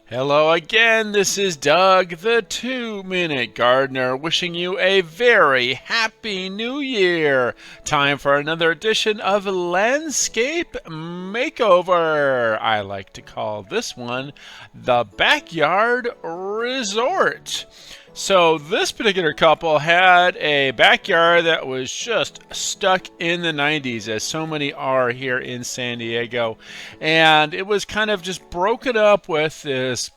Hello again, this is Doug, the 2-Minute Gardener, wishing you a very happy new year. Time for another edition of Landscape Makeover. I like to call this one the Backyard Resort. So this particular couple had a backyard that was just stuck in the 90s, as so many are here in San Diego. And it was kind of just broken up with this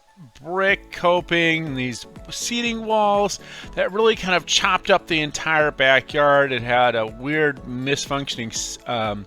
brick coping, these seating walls that really kind of chopped up the entire backyard. It had a weird misfunctioning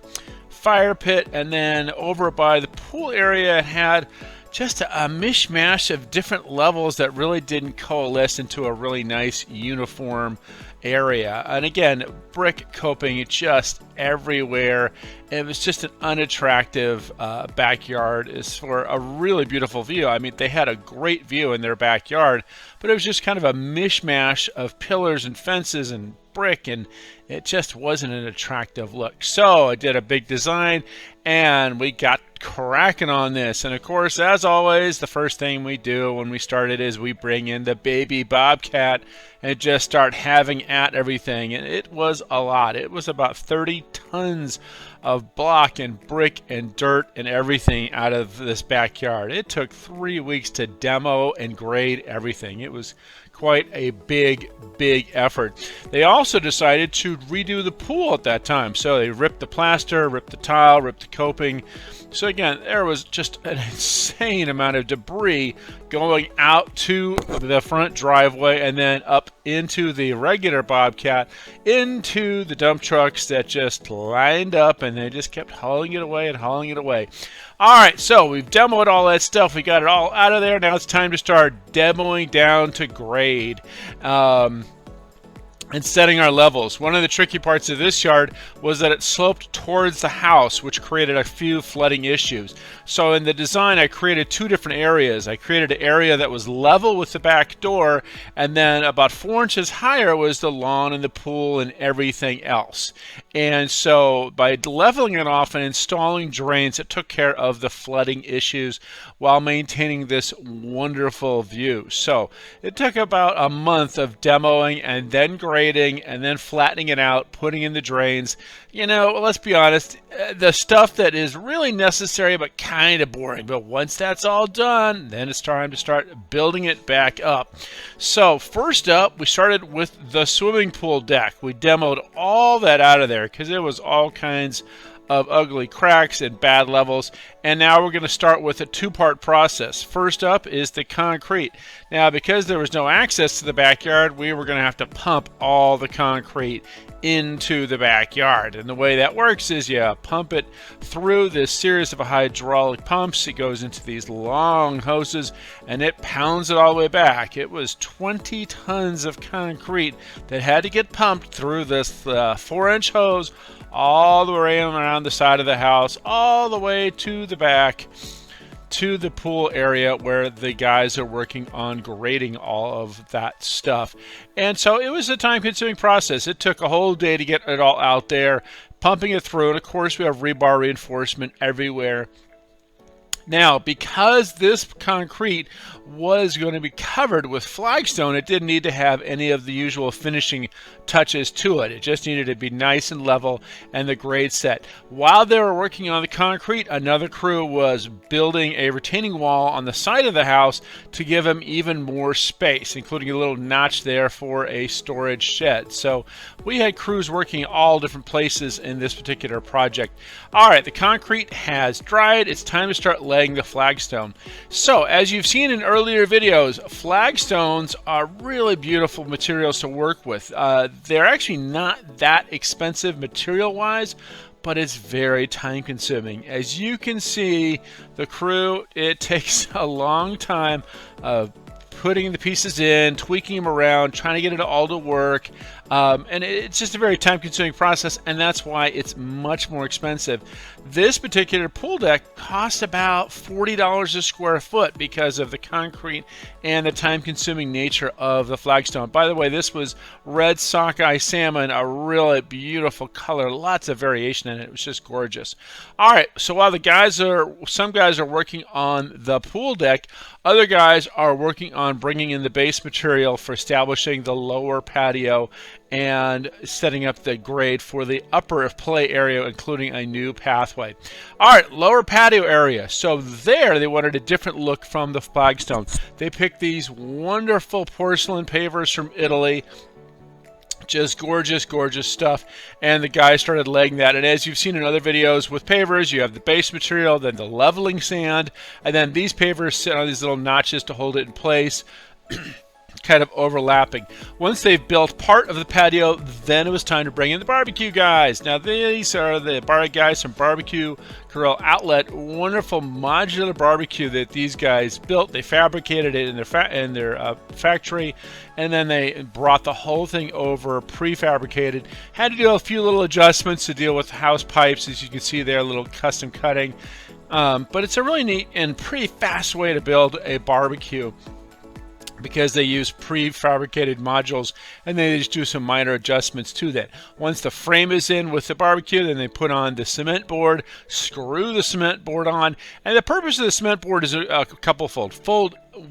fire pit, and then over by the pool area it had just a mishmash of different levels that really didn't coalesce into a really nice uniform area. And again, brick coping just everywhere. It was just an unattractive backyard. It's for a really beautiful view. I mean, they had a great view in their backyard, but it was just kind of a mishmash of pillars and fences and brick, and it just wasn't an attractive look. So I did a big design and we got cracking on this. And of course, as always, the first thing we do when we started is we bring in the baby bobcat and just start having at everything. And it was a lot. It was about 30 tons of block and brick and dirt and everything out of this backyard. It took 3 weeks to demo and grade everything. It was quite a big effort. They also decided to redo the pool at that time. So they ripped the plaster, ripped the tile, ripped the coping. So again, there was just an insane amount of debris going out to the front driveway and then up into the regular bobcat, into the dump trucks that just lined up, and they just kept hauling it away and hauling it away. All right, so we've demoed all that stuff. We got it all out of there. Now it's time to start demoing down to grade. And setting our levels. One of the tricky parts of this yard was that it sloped towards the house, which created a few flooding issues. So in the design, I created two different areas. I created an area that was level with the back door, and then about 4 inches higher was the lawn and the pool and everything else. And so by leveling it off and installing drains, it took care of the flooding issues while maintaining this wonderful view. So it took about a month of demoing and then grading and then flattening it out, putting in the drains. You know, let's be honest, the stuff that is really necessary but kind of boring. But once that's all done, then it's time to start building it back up. So first up, we started with the swimming pool deck. We demoed all that out of there because it was all kinds of ugly cracks and bad levels. And now we're going to start with a two-part process. First up is the concrete. Now, because there was no access to the backyard, we were going to have to pump all the concrete into the backyard. And the way that works is you pump it through this series of hydraulic pumps. It goes into these long hoses and it pounds it all the way back. It was 20 tons of concrete that had to get pumped through this 4-inch hose all the way around the side of the house, all the way to the back, to the pool area where the guys are working on grading all of that stuff. And so it was a time-consuming process. It took a whole day to get it all out there, pumping it through, and of course we have rebar reinforcement everywhere. Now, because this concrete was going to be covered with flagstone, it didn't need to have any of the usual finishing touches to it. It just needed to be nice and level and the grade set. While they were working on the concrete, another crew was building a retaining wall on the side of the house to give them even more space, including a little notch there for a storage shed. So we had crews working all different places in this particular project. All right, the concrete has dried. It's time to start laying the flagstone. So as you've seen in earlier videos, flagstones are really beautiful materials to work with. They're actually not that expensive material wise, but it's very time consuming. As you can see, the crew, it takes a long time of putting the pieces in, tweaking them around, trying to get it all to work. And it's just a very time-consuming process, and that's why it's much more expensive. This particular pool deck costs about $40 a square foot because of the concrete and the time-consuming nature of the flagstone. By the way, this was red sockeye salmon, a really beautiful color, lots of variation in it. It was just gorgeous. All right, so while some guys are working on the pool deck, other guys are working on bringing in the base material for establishing the lower patio and setting up the grade for the upper play area, including a new pathway. All right, lower patio area. So there they wanted a different look from the flagstone. They picked these wonderful porcelain pavers from Italy. Just gorgeous, gorgeous stuff. And the guy started laying that. And as you've seen in other videos with pavers, you have the base material, then the leveling sand, and then these pavers sit on these little notches to hold it in place. Kind of overlapping. Once they've built part of the patio, then it was time to bring in the barbecue guys. Now these are the guys from Barbecue Grill Outlet. Wonderful modular barbecue that these guys built. They fabricated it in their factory, and then they brought the whole thing over prefabricated. Had to do a few little adjustments to deal with house pipes, as you can see there, a little custom cutting. But it's a really neat and pretty fast way to build a barbecue, because they use prefabricated modules and then they just do some minor adjustments to that. Once the frame is in with the barbecue, then they put on the cement board, screw the cement board on, and the purpose of the cement board is a couple-fold.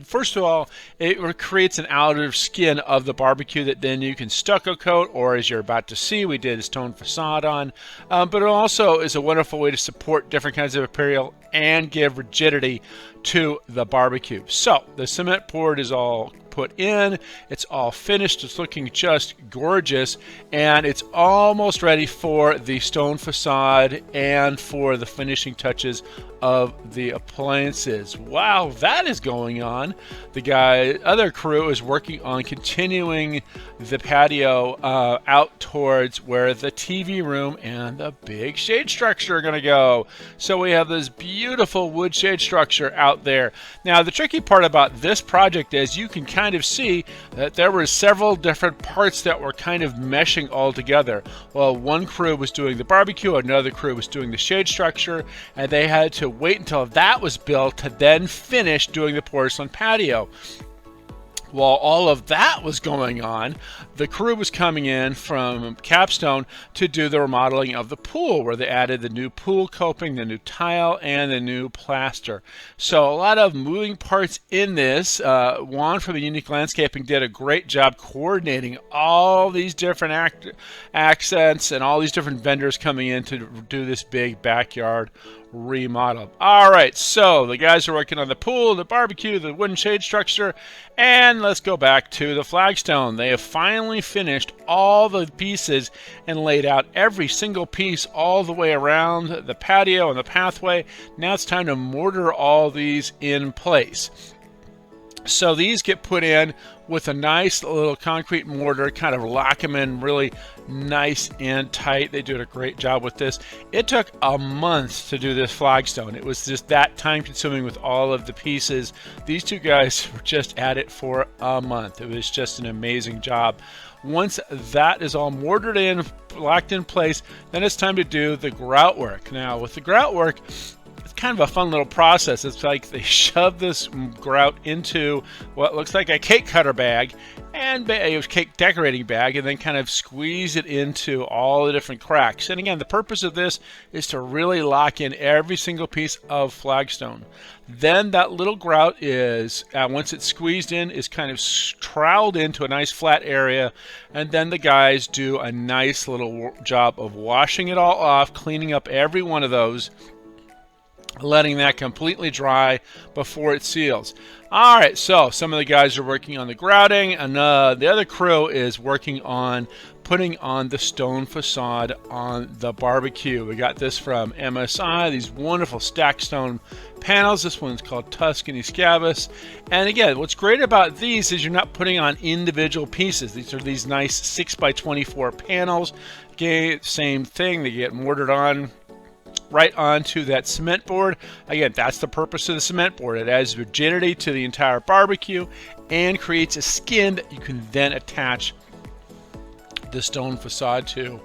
First of all, it creates an outer skin of the barbecue that then you can stucco coat, or as you're about to see, we did a stone facade on. But it also is a wonderful way to support different kinds of material and give rigidity to the barbecue. So the cement board is all put in, it's all finished, it's looking just gorgeous, and it's almost ready for the stone facade and for the finishing touches of the appliances. Wow, that is going on. The other crew is working on continuing the patio out towards where the TV room and the big shade structure are going to go. So we have this beautiful wood shade structure out there. Now the tricky part about this project is you can kind of see that there were several different parts that were kind of meshing all together. Well, one crew was doing the barbecue, another crew was doing the shade structure, and they had to wait until that was built to then finish doing the porcelain patio. While all of that was going on, the crew was coming in from Capstone to do the remodeling of the pool, where they added the new pool coping, the new tile, and the new plaster. So a lot of moving parts in this. Juan from the Unique Landscaping did a great job coordinating all these different accents and all these different vendors coming in to do this big backyard remodel. All right, so the guys are working on the pool, the barbecue, the wooden shade structure, and let's go back to the flagstone. They have finally finished all the pieces and laid out every single piece all the way around the patio and the pathway. Now it's time to mortar all these in place. So these get put in with a nice little concrete mortar, kind of lock them in really nice and tight. They did a great job with this. It took a month to do this flagstone. It was just that time consuming with all of the pieces. These two guys were just at it for a month. It was just an amazing job. Once that is all mortared in, locked in place, then it's time to do the grout work. Now with the grout work, it's kind of a fun little process. It's like they shove this grout into what looks like a cake cutter bag and a cake decorating bag, and then kind of squeeze it into all the different cracks. And again, the purpose of this is to really lock in every single piece of flagstone. Then that little grout is, once it's squeezed in, is kind of troweled into a nice flat area, and then the guys do a nice little job of washing it all off, cleaning up every one of those, letting that completely dry before it seals. All right, so some of the guys are working on the grouting, and the other crew is working on putting on the stone facade on the barbecue. We got this from MSI, these wonderful stacked stone panels. This one's called Tuscany Scabus. And again, what's great about these is you're not putting on individual pieces. These are these nice 6x24 panels. Okay, same thing, they get mortared on right onto that cement board. Again, that's the purpose of the cement board. It adds rigidity to the entire barbecue and creates a skin that you can then attach the stone facade too.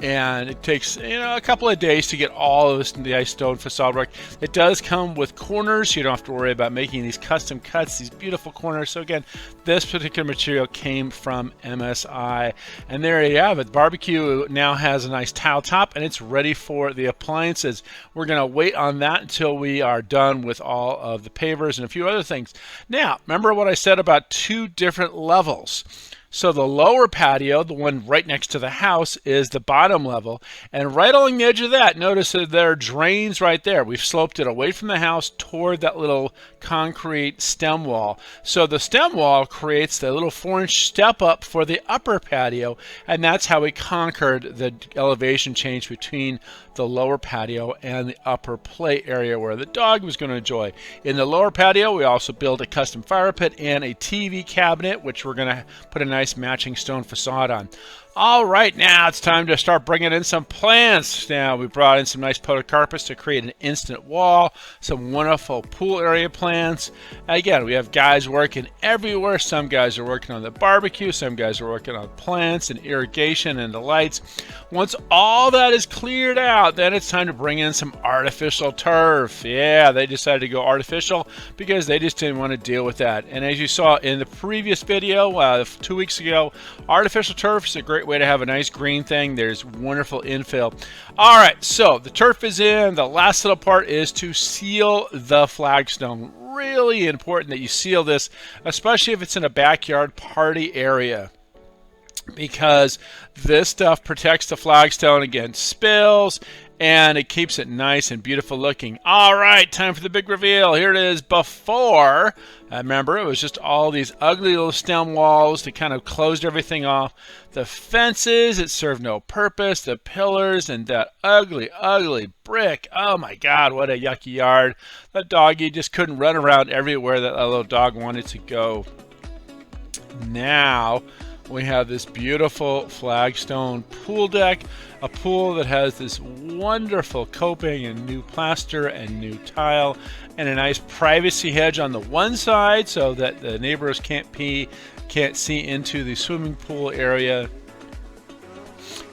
And it takes, you know, a couple of days to get all of this nice stone facade work. It does come with corners, so you don't have to worry about making these custom cuts, these beautiful corners. So again, this particular material came from MSI. And there you have it. Barbecue now has a nice tile top, and it's ready for the appliances. We're going to wait on that until we are done with all of the pavers and a few other things. Now, remember what I said about 2 different levels. So the lower patio, the one right next to the house, is the bottom level. And right along the edge of that, notice that there are drains right there. We've sloped it away from the house toward that little concrete stem wall. So the stem wall creates the little 4-inch step up for the upper patio. And that's how we conquered the elevation change between the lower patio and the upper play area where the dog was going to enjoy. In the lower patio, we also built a custom fire pit and a TV cabinet, which we're going to put a nice matching stone facade on. All right, now it's time to start bringing in some plants. Now we brought in some nice potted carpets to create an instant wall, some wonderful pool area plants. Again, we have guys working everywhere. Some guys are working on the barbecue, some guys are working on plants and irrigation and the lights. Once all that is cleared out, then it's time to bring in some artificial turf. Yeah, they decided to go artificial because they just didn't want to deal with that. And as you saw in the previous video 2 weeks ago, artificial turf is a great way to have a nice green thing. There's wonderful infill. All right, so the turf is in. The last little part is to seal the flagstone. Really important that you seal this, especially if it's in a backyard party area, because this stuff protects the flagstone against spills, and it keeps it nice and beautiful looking. All right, time for the big reveal. Here it is before. Remember, it was just all these ugly little stem walls that kind of closed everything off. The fences, it served no purpose. The pillars and that ugly, ugly brick. Oh my God, what a yucky yard. The doggy just couldn't run around everywhere that little dog wanted to go. Now, we have this beautiful flagstone pool deck, a pool that has this wonderful coping and new plaster and new tile, and a nice privacy hedge on the one side so that the neighbors can't see into the swimming pool area.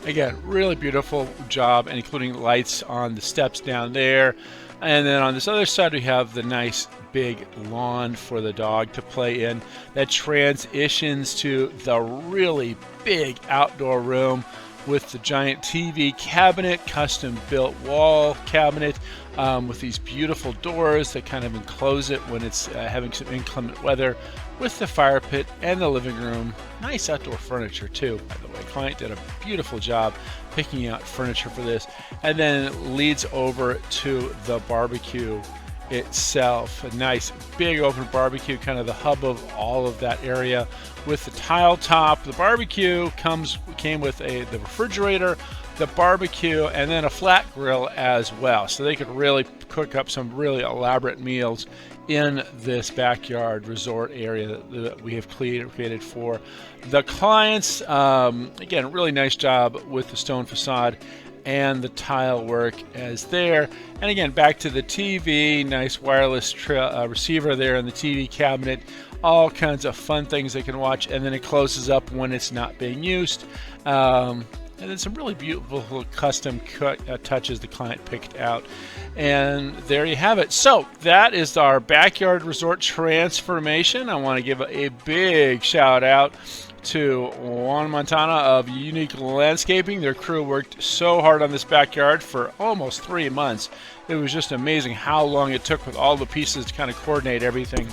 Again, really beautiful job, and including lights on the steps down there. And then on this other side, we have the nice big lawn for the dog to play in that transitions to the really big outdoor room with the giant TV cabinet, custom built wall cabinet with these beautiful doors that kind of enclose it when it's having some inclement weather, with the fire pit and the living room. Nice outdoor furniture too, by the way. Client did a beautiful job picking out furniture for this. And then it leads over to the barbecue itself. A nice big open barbecue, kind of the hub of all of that area with the tile top. The barbecue came with the refrigerator, the barbecue, and then a flat grill as well. So they could really cook up some really elaborate meals in this backyard resort area that we have created for the clients. Again, really nice job with the stone facade and the tile work as there. And again, back to the TV, nice wireless receiver there in the TV cabinet. All kinds of fun things they can watch, and then it closes up when it's not being used. And then some really beautiful custom touches the client picked out. And there you have it. So that is our backyard resort transformation. I want to give a big shout out to Juan Montana of Unique Landscaping. Their crew worked so hard on this backyard for almost 3 months. It was just amazing how long it took with all the pieces to kind of coordinate everything.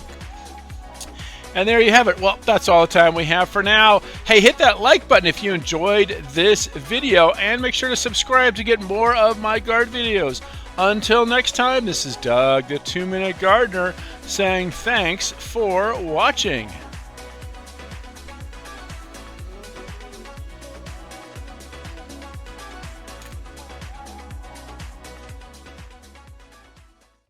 And there you have it. Well, that's all the time we have for now. Hey, hit that like button if you enjoyed this video, and make sure to subscribe to get more of my garden videos. Until next time, this is Doug, the 2-Minute Gardener, saying thanks for watching.